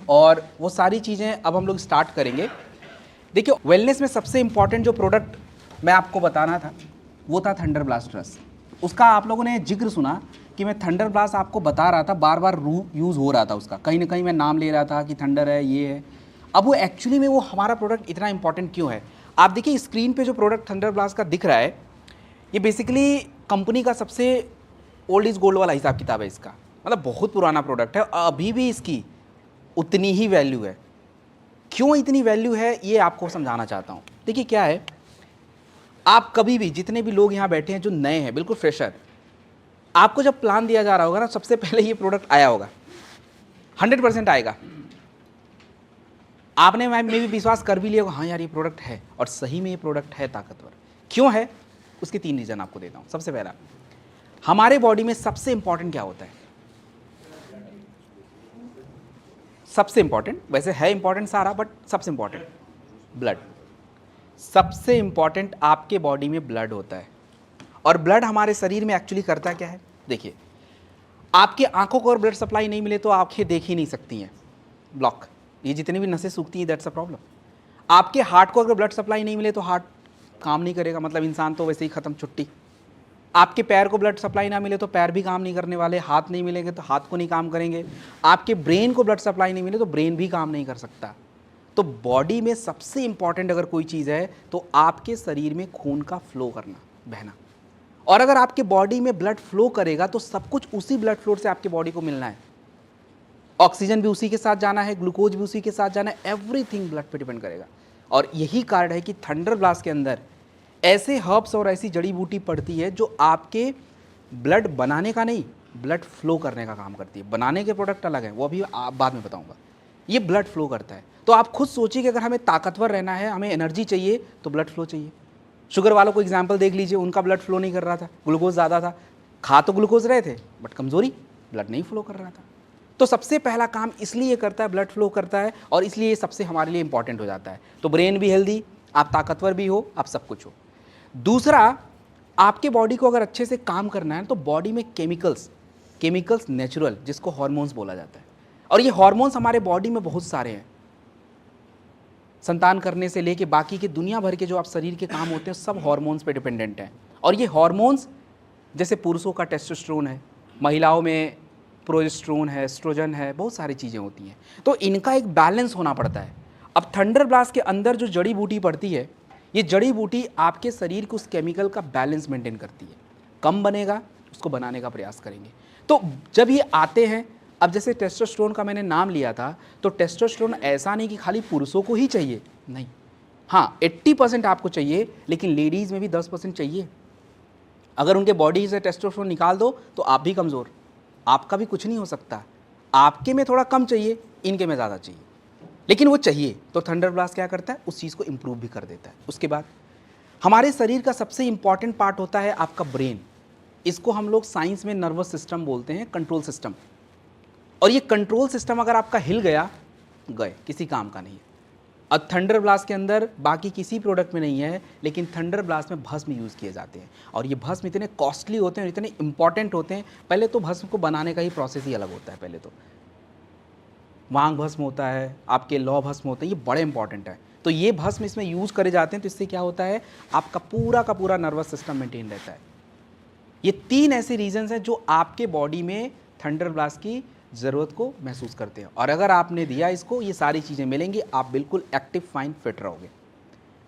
और वो सारी चीज़ें अब हम लोग स्टार्ट करेंगे। देखिए, वेलनेस में सबसे इम्पॉर्टेंट जो प्रोडक्ट मैं आपको बताना था वो था थंडर ब्लास्ट रस। उसका आप लोगों ने जिक्र सुना कि मैं थंडर ब्लास्ट आपको बता रहा था, बार बार यूज़ हो रहा था उसका, कहीं ना कहीं मैं नाम ले रहा था कि थंडर है, ये है। अब वो एक्चुअली में वो हमारा प्रोडक्ट इतना इंपॉर्टेंट क्यों है? आप देखिए स्क्रीन पे जो प्रोडक्ट थंडर ब्लास्ट का दिख रहा है, ये बेसिकली कंपनी का सबसे ओल्ड इज गोल्ड वाला हिसाब किताब है इसका। मतलब बहुत पुराना प्रोडक्ट है, अभी भी इसकी उतनी ही वैल्यू है। क्यों इतनी वैल्यू है ये आपको समझाना चाहता हूँ। देखिए क्या है, आप कभी भी, जितने भी लोग यहाँ बैठे हैं जो नए हैं, बिल्कुल फ्रेशर, आपको जब प्लान दिया जा रहा होगा ना, सबसे पहले ये प्रोडक्ट आया होगा, 100% आएगा। आपने मैं भी विश्वास कर भी लिया होगा, हाँ यार ये प्रोडक्ट है, और सही में ये प्रोडक्ट है ताकतवर। क्यों है? उसके 3 रीज़न आपको देता हूँ। सबसे पहला, हमारे बॉडी में सबसे इंपॉर्टेंट क्या होता है? सबसे इंपॉर्टेंट, वैसे है इंपॉर्टेंट सारा, बट सबसे इंपॉर्टेंट ब्लड। सबसे इंपॉर्टेंट आपके बॉडी में ब्लड होता है। और ब्लड हमारे शरीर में एक्चुअली करता क्या है? देखिए, आपकी आंखों को और ब्लड सप्लाई नहीं मिले तो आंखें देख ही नहीं सकती हैं, ब्लॉक। ये जितनी भी नसें सूखती हैं, दैट्स अ प्रॉब्लम। आपके हार्ट को अगर ब्लड सप्लाई नहीं मिले तो हार्ट काम नहीं करेगा, मतलब इंसान तो वैसे ही खत्म, छुट्टी। आपके पैर को ब्लड सप्लाई ना मिले तो पैर भी काम नहीं करने वाले, हाथ नहीं मिलेंगे तो हाथ को नहीं काम करेंगे। आपके ब्रेन को ब्लड सप्लाई नहीं मिले तो ब्रेन भी काम नहीं कर सकता। तो बॉडी में सबसे इंपॉर्टेंट अगर कोई चीज़ है तो आपके शरीर में खून का फ्लो करना, बहना। और अगर आपके बॉडी में ब्लड फ्लो करेगा तो सब कुछ उसी ब्लड फ्लो से आपके बॉडी को मिलना है। ऑक्सीजन भी उसी के साथ जाना है, ग्लूकोज भी उसी के साथ जाना है, एवरीथिंग ब्लड पे डिपेंड करेगा। और यही कारण है कि थंडर ब्लास्ट के अंदर ऐसे हर्ब्स और ऐसी जड़ी बूटी पड़ती है जो आपके ब्लड बनाने का नहीं, ब्लड फ्लो करने का काम करती है। बनाने के प्रोडक्ट अलग हैं, वो अभी बाद में बताऊंगा। ये ब्लड फ्लो करता है। तो आप खुद सोचिए कि अगर हमें ताकतवर रहना है, हमें एनर्जी चाहिए, तो ब्लड फ्लो चाहिए। शुगर वालों को एग्जाम्पल देख लीजिए, उनका ब्लड फ्लो नहीं कर रहा था, ग्लूकोज ज़्यादा था, खा तो ग्लूकोज रहे थे बट कमज़ोरी, ब्लड नहीं फ्लो कर रहा था। तो सबसे पहला काम इसलिए करता है, ब्लड फ्लो करता है, और इसलिए ये सबसे हमारे लिए इंपॉर्टेंट हो जाता है। तो ब्रेन भी हेल्दी, आप ताकतवर भी हो, आप सब कुछ हो। दूसरा, आपके बॉडी को अगर अच्छे से काम करना है तो बॉडी में केमिकल्स नेचुरल, जिसको हार्मोन्स बोला जाता है। और ये हार्मोन्स हमारे बॉडी में बहुत सारे हैं। संतान करने से लेके बाकी के दुनिया भर के जो आप शरीर के काम होते हैं सब हार्मोन्स पे डिपेंडेंट हैं। और ये हार्मोन्स, जैसे पुरुषों का टेस्टोस्टेरोन है, महिलाओं में प्रोजेस्टेरोन है, एस्ट्रोजन है, बहुत सारी चीज़ें होती हैं। तो इनका एक बैलेंस होना पड़ता है। अब थंडर ब्लास्ट के अंदर जो जड़ी बूटी पड़ती है, ये जड़ी बूटी आपके शरीर को उस केमिकल का बैलेंस मेंटेन करती है। कम बनेगा, उसको बनाने का प्रयास करेंगे। तो जब ये आते हैं, अब जैसे टेस्टोस्टेरोन का मैंने नाम लिया था, तो टेस्टोस्टेरोन ऐसा नहीं कि खाली पुरुषों को ही चाहिए, नहीं। हाँ, 80% आपको चाहिए, लेकिन लेडीज़ में भी 10% चाहिए। अगर उनके बॉडी से टेस्टोस्टेरोन निकाल दो तो आप भी कमज़ोर, आपका भी कुछ नहीं हो सकता। आपके में थोड़ा कम चाहिए, इनके में ज़्यादा चाहिए, लेकिन वो चाहिए। तो थंडर ब्लास्ट क्या करता है? उस चीज़ को इम्प्रूव भी कर देता है। उसके बाद हमारे शरीर का सबसे इंपॉर्टेंट पार्ट होता है आपका ब्रेन। इसको हम लोग साइंस में नर्वस सिस्टम बोलते हैं, कंट्रोल सिस्टम। और ये कंट्रोल सिस्टम अगर आपका हिल गया, गए, किसी काम का नहीं है। अब थंडर ब्लास्ट के अंदर बाकी किसी प्रोडक्ट में नहीं है, लेकिन थंडर ब्लास्ट में भस्म यूज़ किए जाते हैं। और ये भस्म इतने कॉस्टली होते हैं, इतने इंपॉर्टेंट होते हैं। पहले तो भस्म को बनाने का ही प्रोसेस ही अलग होता है। पहले तो वांग भस्म होता है, आपके लौ भस्म होते हैं, ये बड़े इंपॉर्टेंट है। तो ये भस्म इसमें यूज़ करे जाते हैं। तो इससे क्या होता है, आपका पूरा का पूरा नर्वस सिस्टम मेंटेन रहता है। ये 3 ऐसे रीजंस हैं जो आपके बॉडी में थंडर ब्लास्ट की ज़रूरत को महसूस करते हैं। और अगर आपने दिया इसको, ये सारी चीज़ें मिलेंगी, आप बिल्कुल एक्टिव, फाइन, फिट रहोगे।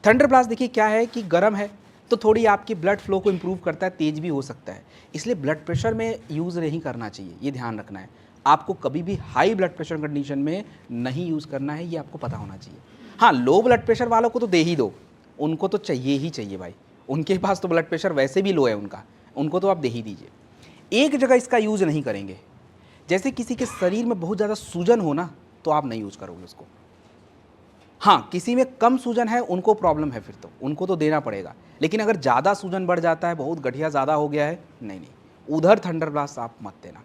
थंडर ब्लास्ट देखिए क्या है कि गर्म है तो थोड़ी आपकी ब्लड फ्लो को इंप्रूव करता है, तेज भी हो सकता है। इसलिए ब्लड प्रेशर में यूज़ नहीं करना चाहिए, ये ध्यान रखना है। आपको कभी भी हाई ब्लड प्रेशर कंडीशन में नहीं यूज़ करना है, ये आपको पता होना चाहिए। हाँ, लो ब्लड प्रेशर वालों को तो दे ही दो, उनको तो चाहिए ही चाहिए भाई। उनके पास तो ब्लड प्रेशर वैसे भी लो है उनको तो आप दे ही दीजिए। एक जगह इसका यूज़ नहीं करेंगे, जैसे किसी के शरीर में बहुत ज़्यादा सूजन हो ना, तो आप नहीं यूज़ करोगे उसको। हाँ, किसी में कम सूजन है, उनको प्रॉब्लम है, फिर तो उनको तो देना पड़ेगा। लेकिन अगर ज़्यादा सूजन बढ़ जाता है, बहुत गठिया ज़्यादा हो गया है, नहीं, उधर थंडर ब्लास्ट आप मत देना,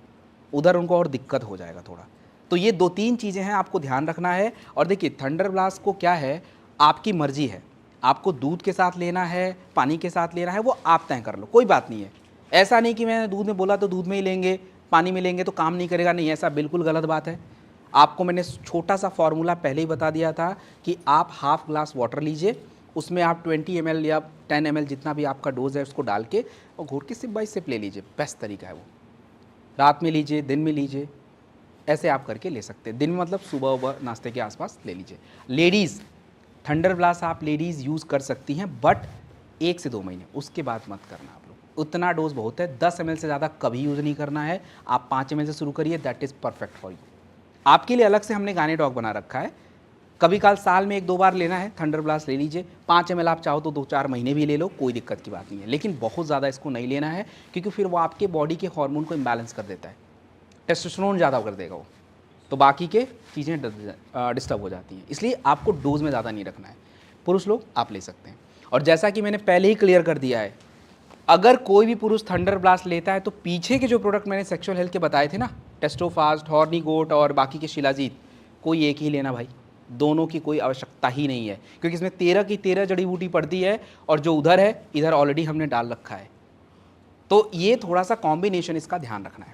उधर उनको और दिक्कत हो जाएगा थोड़ा। तो ये 2-3 चीज़ें हैं, आपको ध्यान रखना है। और देखिए, थंडर ब्लास्ट को क्या है, आपकी मर्जी है, आपको दूध के साथ लेना है, पानी के साथ लेना है, वो आप तय कर लो, कोई बात नहीं है। ऐसा नहीं कि मैंने दूध में बोला तो दूध में ही लेंगे, पानी में लेंगे तो काम नहीं करेगा, नहीं, ऐसा बिल्कुल गलत बात है। आपको मैंने छोटा सा फॉर्मूला पहले ही बता दिया था कि आप हाफ ग्लास वाटर लीजिए, उसमें आप 20 ml या 10 ml जितना भी आपका डोज है उसको डाल के और घोट के सिप बाई सिप ले लीजिए। बेस्ट तरीका है वो। रात में लीजिए, दिन में लीजिए, ऐसे आप करके ले सकते हैं। दिन में मतलब सुबह उबह नाश्ते के आसपास ले लीजिए। लेडीज़, थंडर ब्लास्ट आप लेडीज़ यूज़ कर सकती हैं, बट 1 से 2 महीने, उसके बाद मत करना आप लोग। उतना डोज बहुत है, 10 ml से ज़्यादा कभी यूज़ नहीं करना है। आप 5 ml से शुरू करिए, that is perfect for you. आपके लिए अलग से हमने गाने बना रखा है। कभी काल साल में 1-2 बार लेना है, थंडर ब्लास्ट ले लीजिए। 5 ml आप चाहो तो 2-4 महीने भी ले लो, कोई दिक्कत की बात नहीं है। लेकिन बहुत ज़्यादा इसको नहीं लेना है, क्योंकि फिर वो आपके बॉडी के हार्मोन को इम्बैलेंस कर देता है, टेस्टोस्टेरोन ज़्यादा कर देगा वो, तो बाकी के चीज़ें डिस्टर्ब हो जाती हैं। इसलिए आपको डोज में ज़्यादा नहीं रखना है। पुरुष लोग आप ले सकते हैं। और जैसा कि मैंने पहले ही क्लियर कर दिया है, अगर कोई भी पुरुष थंडर ब्लास्ट लेता है तो पीछे के जो प्रोडक्ट मैंने सेक्सुअल हेल्थ के बताए थे ना, टेस्टोफास्ट, हॉर्नीगोट और बाकी के शिलाजीत, कोई एक ही लेना भाई, दोनों की कोई आवश्यकता ही नहीं है, क्योंकि इसमें 13 की 13 जड़ी बूटी पड़ती है और जो उधर है इधर ऑलरेडी हमने डाल रखा है। तो ये थोड़ा सा कॉम्बिनेशन इसका ध्यान रखना है।